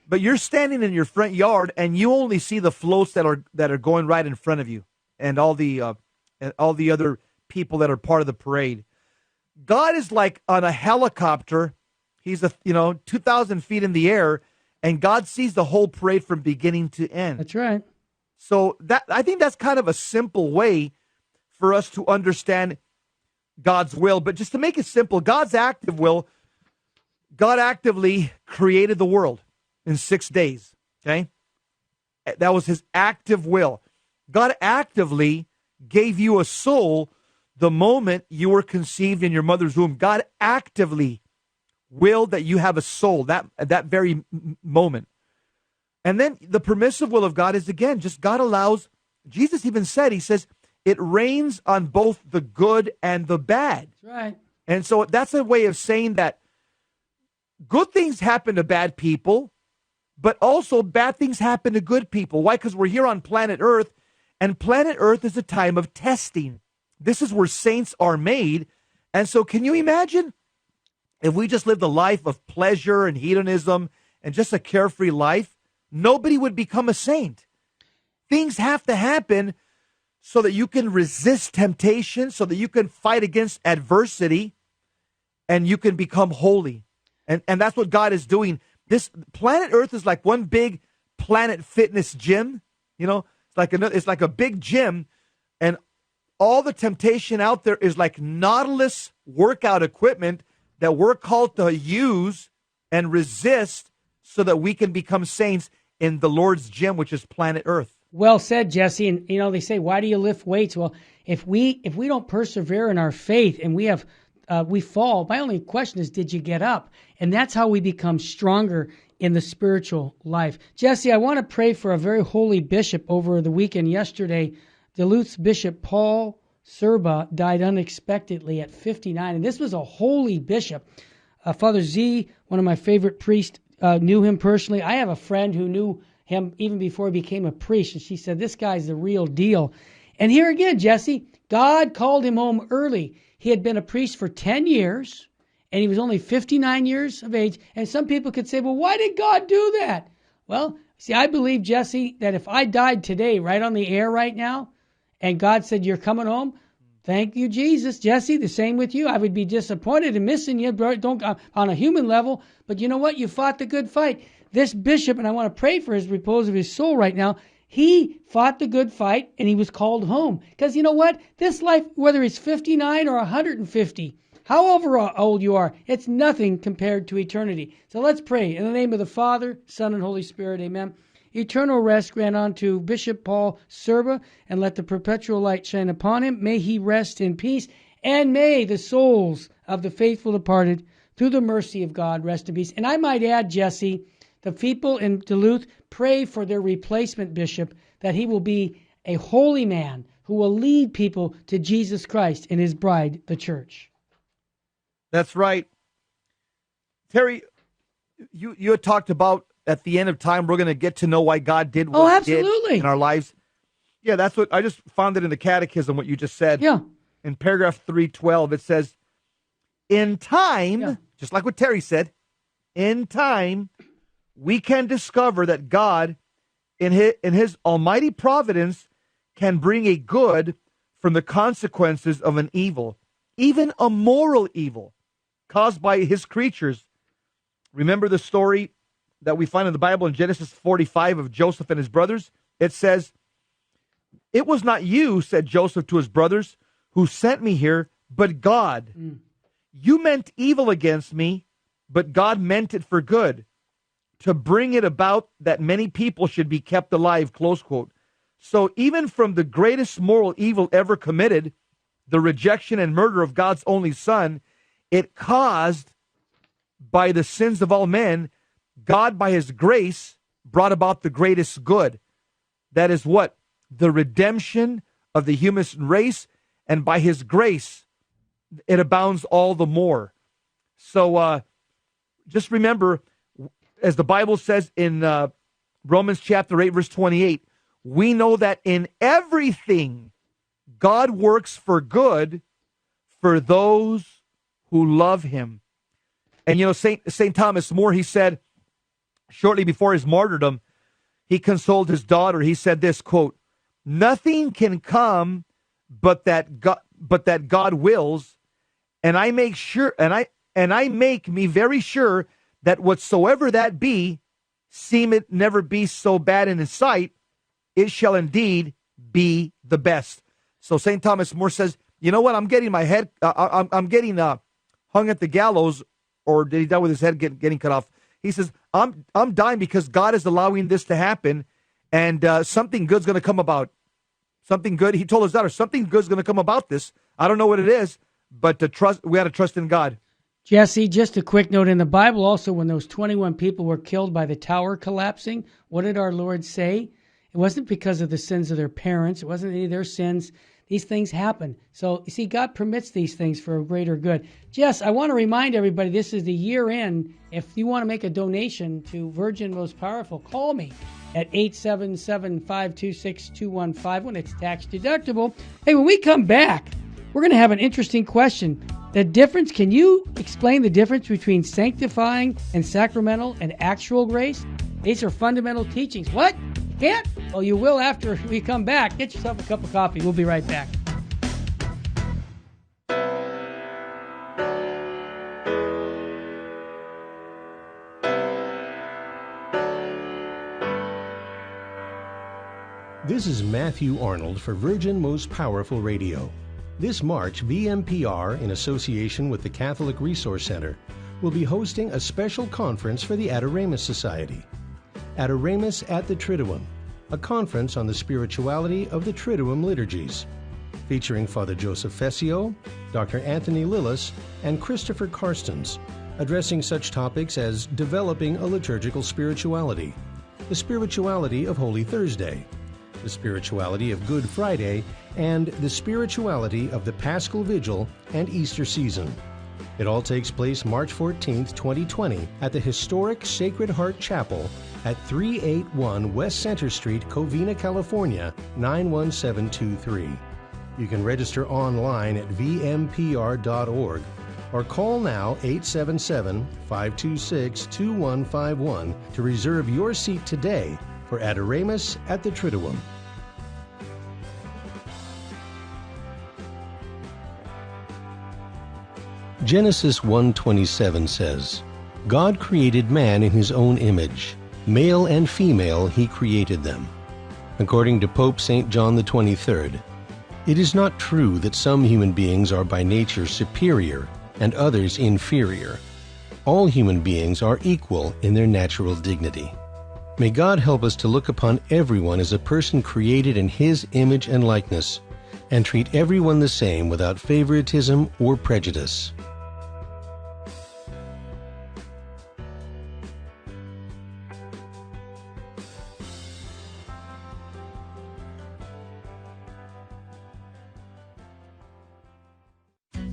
but you're standing in your front yard and you only see the floats that are going right in front of you, and all the other people that are part of the parade. God is like on a helicopter. He's 2,000 feet in the air, and God sees the whole parade from beginning to end. That's right. So I think that's kind of a simple way for us to understand God's will. But just to make it simple, God's active will, God actively created the world in 6 days, okay? That was his active will. God actively gave you a soul the moment you were conceived in your mother's womb. God actively willed that you have a soul that at that very moment. And then the permissive will of God is, again, just God allows, Jesus even said, he says, it rains on both the good and the bad. That's right. And so that's a way of saying that good things happen to bad people, but also bad things happen to good people. Why? Because we're here on planet Earth, and planet Earth is a time of testing. This is where saints are made. And so can you imagine if we just lived a life of pleasure and hedonism and just a carefree life? Nobody would become a saint. Things have to happen so that you can resist temptation, so that you can fight against adversity, and you can become holy. And that's what God is doing. This planet Earth is like one big Planet Fitness gym. It's like a big gym, and all the temptation out there is like Nautilus workout equipment that we're called to use and resist so that we can become saints in the Lord's gym, which is planet Earth. Well said, Jesse. And they say, why do you lift weights? Well, if we don't persevere in our faith and we fall, my only question is, did you get up? And that's how we become stronger in the spiritual life. Jesse, I want to pray for a very holy bishop over the weekend. Yesterday, Duluth's Bishop Paul Serba died unexpectedly at 59. And this was a holy bishop. Father Z, one of my favorite priests, knew him personally. I have a friend who knew him even before he became a priest, and she said, this guy's the real deal. And here again, Jesse, God called him home early. He had been a priest for 10 years, and he was only 59 years of age. And some people could say, well, why did God do that? Well, see, I believe, Jesse, that if I died today, right on the air right now, and God said, you're coming home, thank you, Jesus. Jesse, the same with you. I would be disappointed in missing you, don't on a human level. But you know what? You fought the good fight. This bishop, and I want to pray for his repose of his soul right now, he fought the good fight, and he was called home. Because you know what? This life, whether it's 59 or 150, however old you are, it's nothing compared to eternity. So let's pray. In the name of the Father, Son, and Holy Spirit, amen. Eternal rest grant unto Bishop Paul Serba, and let the perpetual light shine upon him. May he rest in peace, and may the souls of the faithful departed, through the mercy of God, rest in peace. And I might add, Jesse, the people in Duluth, pray for their replacement bishop, that he will be a holy man who will lead people to Jesus Christ and his bride, the church. That's right. Terry, you had talked about at the end of time, we're going to get to know why God did what he did in our lives. Yeah, that's what I just found it in the catechism, what you just said. Yeah. In paragraph 312, it says, in time, just like what Terry said, in time, we can discover that God, in his almighty providence, can bring a good from the consequences of an evil, even a moral evil, caused by his creatures. Remember the story that we find in the Bible in Genesis 45 of Joseph and his brothers? It says, it was not you, said Joseph to his brothers, who sent me here, but God. You meant evil against me, but God meant it for good, to bring it about that many people should be kept alive, close quote. So even from the greatest moral evil ever committed, the rejection and murder of God's only Son, it caused by the sins of all men, God by his grace brought about the greatest good. That is what? The redemption of the human race, and by his grace, it abounds all the more. So just remember, as the Bible says in Romans chapter 8, verse 28, we know that in everything God works for good for those who love him. And you know, St. Thomas More, he said, shortly before his martyrdom, he consoled his daughter. He said this, quote, nothing can come but that God wills, and I make sure, and I make me very sure that whatsoever that be, seem it never be so bad in his sight, it shall indeed be the best. So St. Thomas More says, you know what, I'm getting my head, I'm getting hung at the gallows, or did he die with his head getting cut off? He says, I'm dying because God is allowing this to happen, and something good's going to come about. Something good. He told his daughter, something good's going to come about this. I don't know what it is, but we got to trust in God. Jesse, just a quick note in the Bible also, when those 21 people were killed by the tower collapsing, what did our Lord say? It wasn't because of the sins of their parents. It wasn't any of their sins. These things happen. So, you see, God permits these things for a greater good. Jess, I want to remind everybody, this is the year end. If you want to make a donation to Virgin Most Powerful, call me at 877-526-2151. It's tax deductible. Hey, when we come back, we're going to have an interesting question. The difference, can you explain the difference between sanctifying and sacramental and actual grace? These are fundamental teachings. What? Can't? Well, you will after we come back. Get yourself a cup of coffee. We'll be right back. This is Matthew Arnold for Virgin Most Powerful Radio. This March, VMPR, in association with the Catholic Resource Center, will be hosting a special conference for the Adoramus Society. Adoramus at the Triduum, a conference on the spirituality of the Triduum liturgies, featuring Father Joseph Fessio, Dr. Anthony Lillis, and Christopher Karstens, addressing such topics as developing a liturgical spirituality, the spirituality of Holy Thursday, the spirituality of Good Friday, and the spirituality of the Paschal Vigil and Easter season. It all takes place March 14th, 2020 at the historic Sacred Heart Chapel at 381 West Center Street, Covina, California, 91723. You can register online at vmpr.org or call now 877-526-2151 to reserve your seat today for Adoramus at the Triduum. Genesis 1:27 says, God created man in his own image. Male and female he created them. According to Pope St. John XXIII, it is not true that some human beings are by nature superior and others inferior. All human beings are equal in their natural dignity. May God help us to look upon everyone as a person created in His image and likeness, and treat everyone the same without favoritism or prejudice.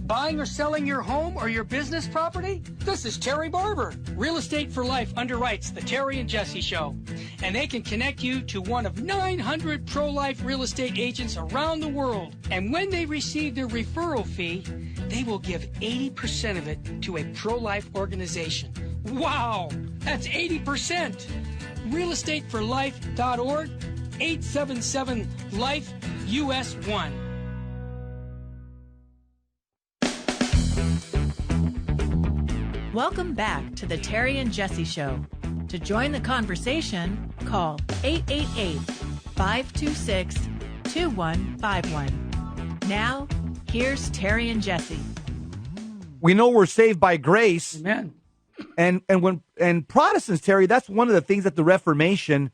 Buying or selling your home or your business property? This is Terry Barber. Real Estate for Life underwrites the Terry and Jesse Show. And they can connect you to one of 900 pro-life real estate agents around the world. And when they receive their referral fee, they will give 80% of it to a pro-life organization. Wow! That's 80%! realestateforlife.org, 877-LIFE-US1. Welcome back to the Terry and Jesse Show. To join the conversation, call 888-526-2151. Now, here's Terry and Jesse. We know we're saved by grace. Amen. And Protestants, Terry, that's one of the things that the Reformation,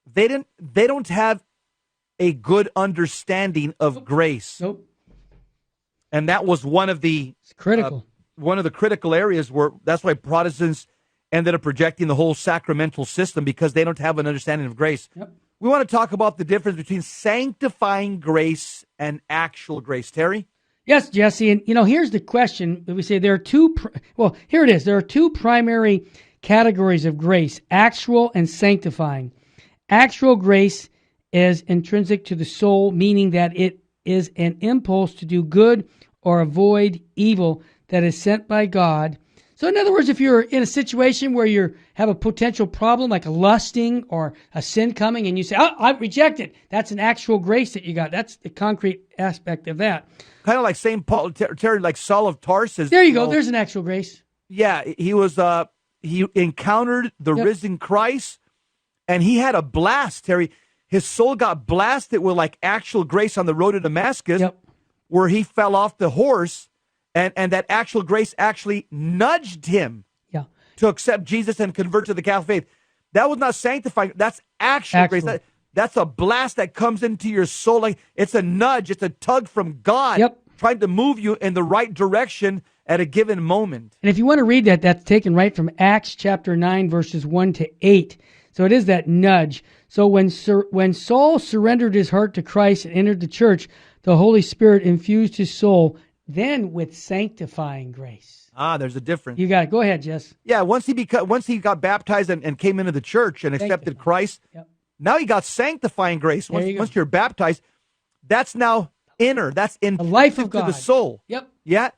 they don't have a good understanding of grace. Nope. And that was one of the It's critical. One of the critical areas where that's why Protestants ended up rejecting the whole sacramental system, because they don't have an understanding of grace. Yep. We want to talk about the difference between sanctifying grace and actual grace. Terry? Yes, Jesse. And, here's the question. We say there are here it is. There are two primary categories of grace, actual and sanctifying. Actual grace is intrinsic to the soul, meaning that it is an impulse to do good or avoid evil that is sent by God. So in other words, if you're in a situation where you have a potential problem like a lusting or a sin coming and you say, I reject it, that's an actual grace that you got. That's the concrete aspect of that. Kind of like St. Paul, Terry, like Saul of Tarsus. There you go. There's an actual grace. Yeah, he was. He encountered the risen Christ, and he had a blast, Terry. His soul got blasted with like actual grace on the road to Damascus, where he fell off the horse. And that actual grace actually nudged him to accept Jesus and convert to the Catholic faith. That was not sanctifying. That's actual grace. That's a blast that comes into your soul. Like it's a nudge. It's a tug from God trying to move you in the right direction at a given moment. And if you want to read that, that's taken right from Acts chapter 9, verses 1 to 8. So it is that nudge. So when Saul surrendered his heart to Christ and entered the church, the Holy Spirit infused his soul then with sanctifying grace. There's a difference. You got it. Go ahead, Jess. Yeah, once he got baptized and came into the church and accepted Christ, now he got sanctifying grace. Once you're baptized, that's now inner. That's in the life of God to the soul. Yep. Yeah.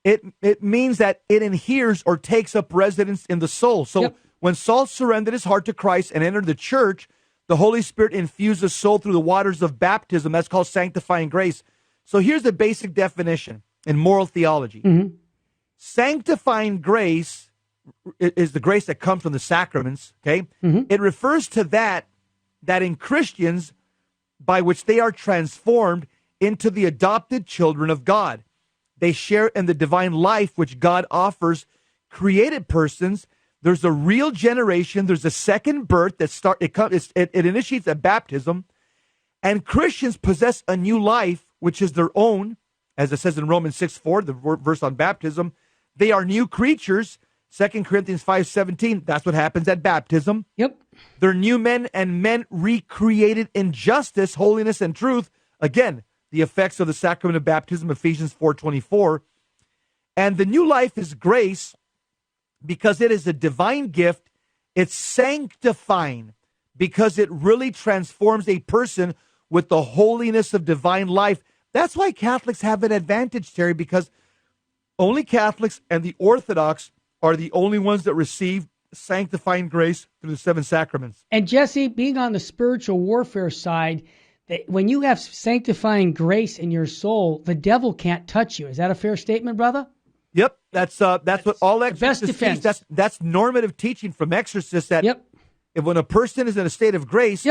It means that it adheres or takes up residence in the soul. So when Saul surrendered his heart to Christ and entered the church, the Holy Spirit infused his soul through the waters of baptism. That's called sanctifying grace. So here's the basic definition in moral theology. Mm-hmm. Sanctifying grace is the grace that comes from the sacraments, okay? Mm-hmm. It refers to that in Christians by which they are transformed into the adopted children of God. They share in the divine life which God offers created persons. There's a real generation. There's a second birth it initiates at baptism. And Christians possess a new life, which is their own, as it says in Romans 6:4, the verse on baptism. They are new creatures. 2 Corinthians 5:17, that's what happens at baptism. Yep. They're new men and men recreated in justice, holiness, and truth. Again, the effects of the sacrament of baptism, Ephesians 4:24. And the new life is grace because it is a divine gift. It's sanctifying because it really transforms a person with the holiness of divine life. That's why Catholics have an advantage, Terry, because only Catholics and the Orthodox are the only ones that receive sanctifying grace through the seven sacraments. And Jesse, being on the spiritual warfare side, when you have sanctifying grace in your soul, the devil can't touch you. Is that a fair statement, brother? Yep, that's what all exorcists teach. That's normative teaching from exorcists. That if when a person is in a state of grace,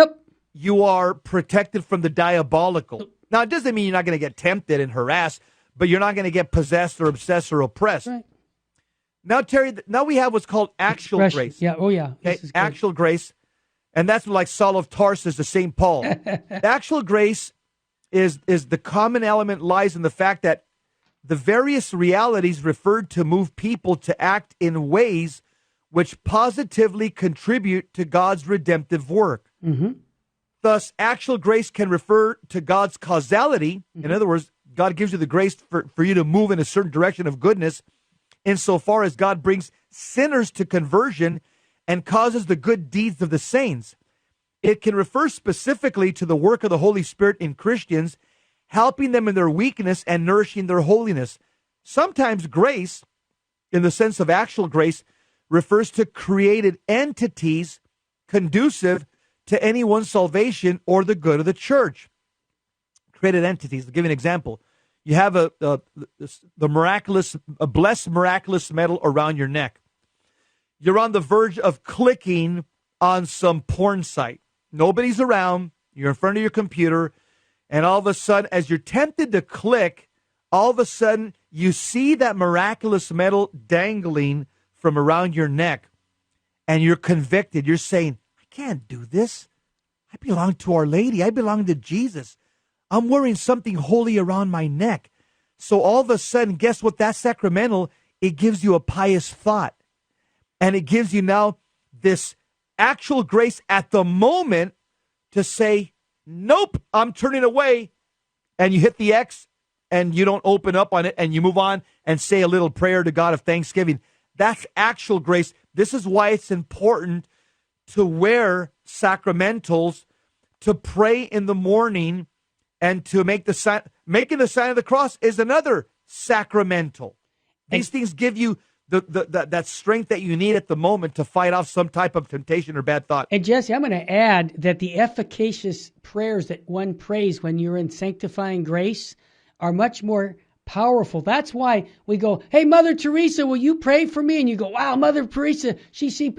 you are protected from the diabolical. Now, it doesn't mean you're not going to get tempted and harassed, but you're not going to get possessed or obsessed or oppressed. Right. Now, Terry, now we have what's called actual Expression. grace. Yeah. Oh, yeah. Okay? This is good. Actual grace. And that's like Saul of Tarsus to St. Paul. Actual grace is the common element lies in the fact that the various realities referred to move people to act in ways which positively contribute to God's redemptive work. Mm-hmm. Thus, actual grace can refer to God's causality. In other words, God gives you the grace for you to move in a certain direction of goodness, insofar as God brings sinners to conversion and causes the good deeds of the saints. It can refer specifically to the work of the Holy Spirit in Christians, helping them in their weakness and nourishing their holiness. Sometimes grace, in the sense of actual grace, refers to created entities conducive to anyone's salvation or the good of the church. Created entities. I'll give you an example. You have the blessed miraculous medal around your neck. You're on the verge of clicking on some porn site. Nobody's around. You're in front of your computer. And all of a sudden, as you're tempted to click, all of a sudden, you see that miraculous medal dangling from around your neck. And you're convicted. You're saying, I can't do this. I belong to Our Lady. I belong to Jesus. I'm wearing something holy around my neck. So all of a sudden, guess what? That sacramental, it gives you a pious thought. And it gives you now this actual grace at the moment to say, nope, I'm turning away. And you hit the X and you don't open up on it and you move on and say a little prayer to God of thanksgiving. That's actual grace. This is why it's important to wear sacramentals, to pray in the morning, and to make the sign. Making the sign of the cross is another sacramental. These things give you that strength that you need at the moment to fight off some type of temptation or bad thought. And Jesse, I'm going to add that the efficacious prayers that one prays when you're in sanctifying grace are much more powerful. That's why we go, hey, Mother Teresa, will you pray for me? And you go, wow, Mother Teresa,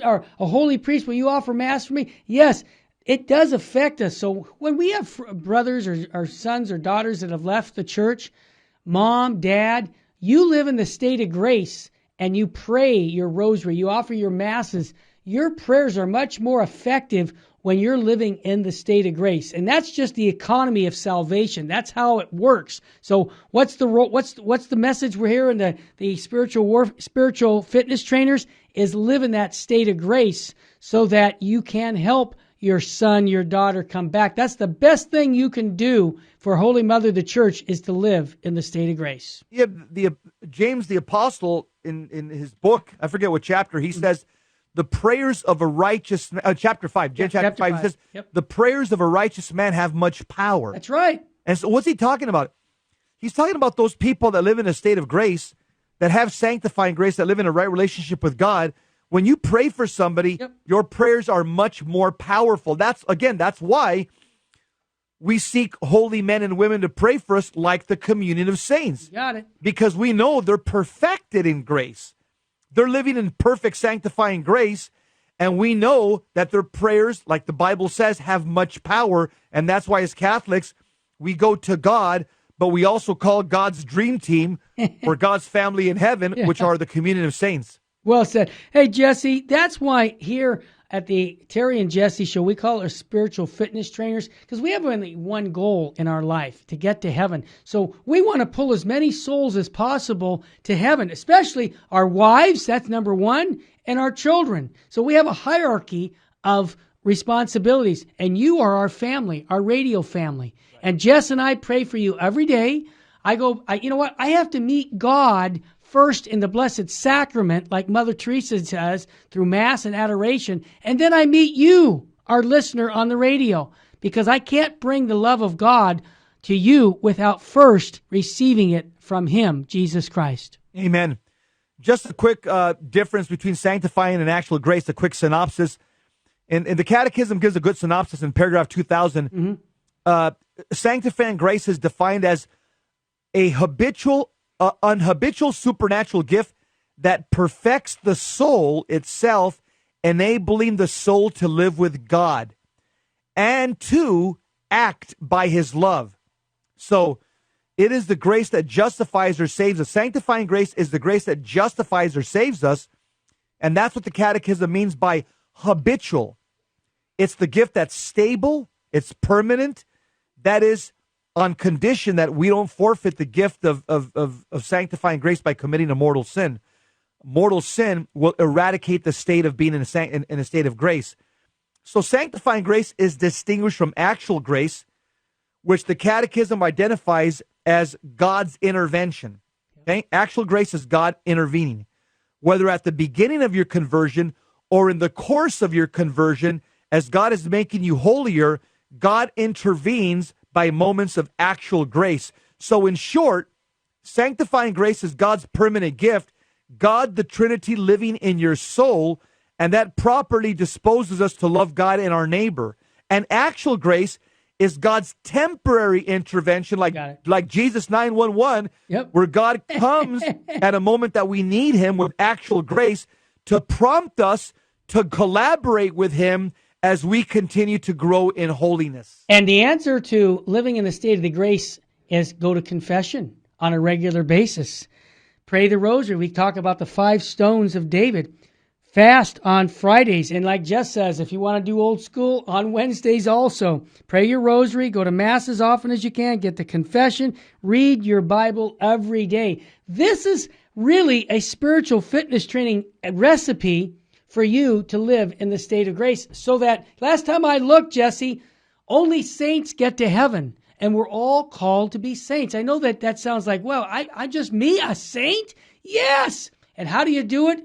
or a holy priest, will you offer Mass for me? Yes, it does affect us. So when we have brothers or sons or daughters that have left the church, mom, dad, you live in the state of grace and you pray your rosary, you offer your masses, your prayers are much more effective when you're living in the state of grace. And that's just the economy of salvation. That's how it works. So what's the message we're hearing? The spiritual fitness trainers is live in that state of grace so that you can help your son, your daughter come back. That's the best thing you can do for Holy Mother, the Church, is to live in the state of grace. Yeah, James the Apostle in his book, I forget what chapter, he says, the prayers of a righteous man, chapter 5, chapter 5, he says, the prayers of a righteous man have much power. That's right. And so what's he talking about? He's talking about those people that live in a state of grace, that have sanctifying grace, that live in a right relationship with God. When you pray for somebody, your prayers are much more powerful. That's why we seek holy men and women to pray for us like the communion of saints. Got it. Because we know they're perfected in grace. They're living in perfect sanctifying grace, and we know that their prayers, like the Bible says, have much power, and that's why as Catholics, we go to God, but we also call God's dream team or God's family in heaven, which are the communion of saints. Well said. Hey, Jesse, that's why here at the Terry and Jesse Show, we call our spiritual fitness trainers, because we have only one goal in our life, to get to heaven. So we want to pull as many souls as possible to heaven, especially our wives, that's number one, and our children. So we have a hierarchy of responsibilities, and you are our family, our radio family. Right. And Jess and I pray for you every day. You know what? I have to meet God first in the Blessed Sacrament, like Mother Teresa says, through Mass and adoration. And then I meet you, our listener on the radio, because I can't bring the love of God to you without first receiving it from Him, Jesus Christ. Amen. Just a quick difference between sanctifying and actual grace, a quick synopsis. And the Catechism gives a good synopsis in paragraph 2000. Sanctifying grace is defined as an habitual supernatural gift that perfects the soul itself, enabling the soul to live with God and to act by His love. So It is the grace that justifies or saves us. Sanctifying grace is the grace that justifies or saves us. And that's what the Catechism means by habitual. It's the gift that's stable, it's permanent. That is on condition that we don't forfeit the gift of sanctifying grace by committing a mortal sin. Mortal sin will eradicate the state of being in a state of grace. So sanctifying grace is distinguished from actual grace, which the Catechism identifies as God's intervention. Okay? Actual grace is God intervening. Whether at the beginning of your conversion or in the course of your conversion, as God is making you holier, God intervenes by moments of actual grace. So in short, sanctifying grace is God's permanent gift, God the Trinity living in your soul, and that properly disposes us to love God and our neighbor. And actual grace is God's temporary intervention, like Jesus 911, where God comes at a moment that we need him with actual grace to prompt us to collaborate with him as we continue to grow in holiness. And the answer to living in the state of the grace is go to confession on a regular basis. Pray the rosary. We talk about the 5 stones of David. Fast on Fridays. And like Jess says, if you want to do old school, on Wednesdays also. Pray your rosary. Go to Mass as often as you can. Get the confession. Read your Bible every day. This is really a spiritual fitness training recipe for you to live in the state of grace. So that, last time I looked, Jesse, only saints get to heaven. And we're all called to be saints. I know that sounds like, well, I just me, a saint? Yes! And how do you do it?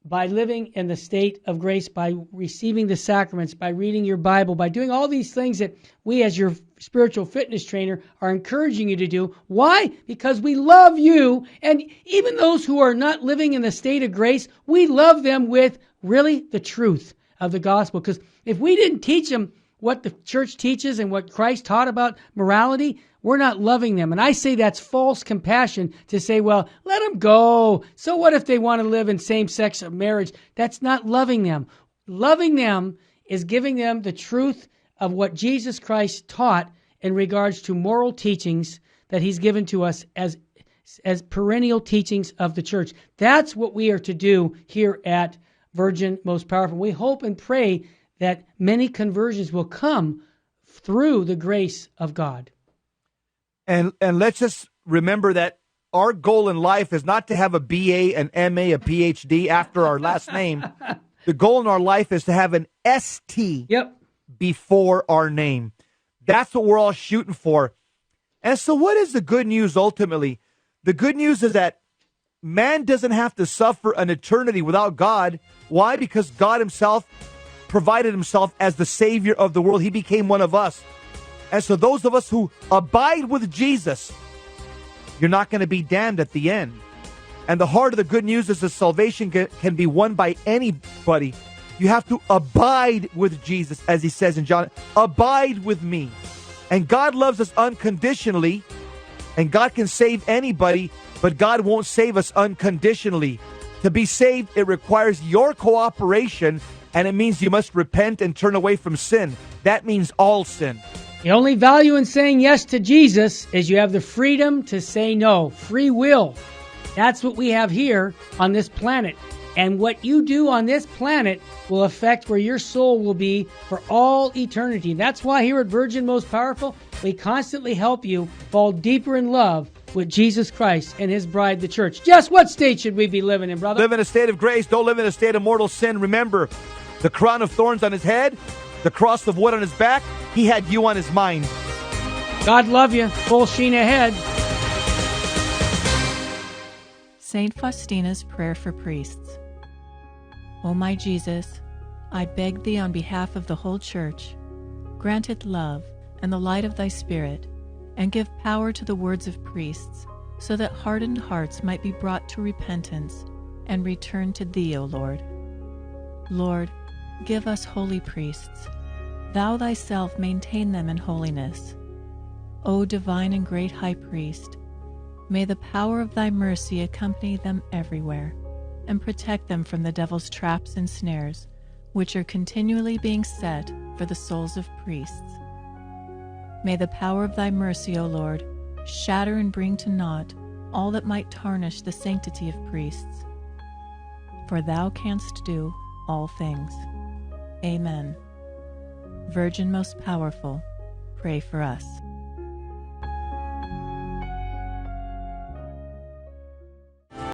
By living in the state of grace, by receiving the sacraments, by reading your Bible, by doing all these things that we as your spiritual fitness trainer are encouraging you to do. Why? Because we love you. And even those who are not living in the state of grace, we love them with really the truth of the gospel. Because if we didn't teach them what the church teaches and what Christ taught about morality, we're not loving them. And I say that's false compassion to say, well, let them go. So what if they want to live in same-sex marriage? That's not loving them. Loving them is giving them the truth of what Jesus Christ taught in regards to moral teachings that he's given to us as perennial teachings of the church. That's what we are to do here at Virgin Most Powerful. We hope and pray that many conversions will come through the grace of God. And let's just remember that our goal in life is not to have a BA, an MA, a PhD after our last name. The goal in our life is to have an ST before our name. That's what we're all shooting for. And so what is the good news ultimately? The good news is that man doesn't have to suffer an eternity without God. Why? Because God himself provided himself as the Savior of the world. He became one of us. And so those of us who abide with Jesus, you're not going to be damned at the end. And the heart of the good news is that salvation can be won by anybody. You have to abide with Jesus, as he says in John. Abide with me. And God loves us unconditionally. And God can save anybody, but God won't save us unconditionally. To be saved, it requires your cooperation, and it means you must repent and turn away from sin. That means all sin. The only value in saying yes to Jesus is you have the freedom to say no. Free will. That's what we have here on this planet. And what you do on this planet will affect where your soul will be for all eternity. That's why here at Virgin Most Powerful, we constantly help you fall deeper in love with Jesus Christ and his bride, the church. Jess, what state should we be living in, brother? Live in a state of grace. Don't live in a state of mortal sin. Remember, the crown of thorns on his head, the cross of wood on his back, he had you on his mind. God love you. Full Sheen ahead. Saint Faustina's Prayer for Priests. O my Jesus, I beg thee on behalf of the whole Church, grant it love and the light of thy Spirit, and give power to the words of priests, so that hardened hearts might be brought to repentance and return to thee, O Lord. Lord, give us holy priests. Thou thyself maintain them in holiness. O divine and great High Priest, may the power of thy mercy accompany them everywhere, and protect them from the devil's traps and snares, which are continually being set for the souls of priests. May the power of thy mercy, O Lord, shatter and bring to naught all that might tarnish the sanctity of priests. For thou canst do all things. Amen. Virgin most powerful, pray for us.